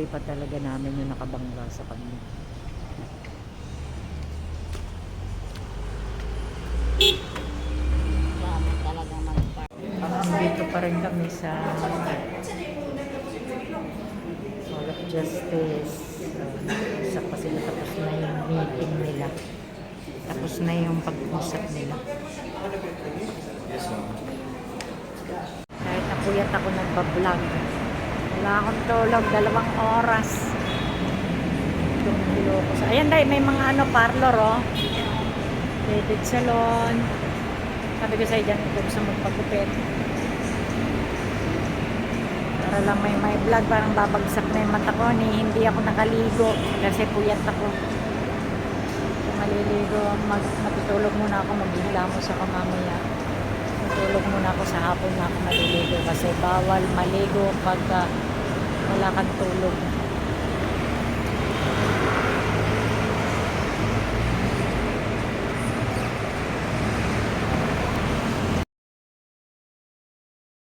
katabi pa talaga namin yung nakabangga sa kanya. Dami talaga mag-park. Dito pa rin kami sa Hall of Justice. Isa pa sila, tapos na yung meeting nila. Tapos na yung pag-usap nila. Kahit napuyat ako nagbablog. Wala akong tulog, 2 oras. Tumulo ko sa... Ayan dahil may mga parlor David Salon. Sabi ko sa'yo dyan, kung sa magpagupit. Para lang may vlog, parang babagsak na yung mata ko. Hindi ako nakaligo kasi puyat ako. Kung maliligo, matutulog muna ako, maghihilamos ako mamaya. Matulog muna ako sa hapon na ako maliligo kasi bawal maligo pag wala kang tulog.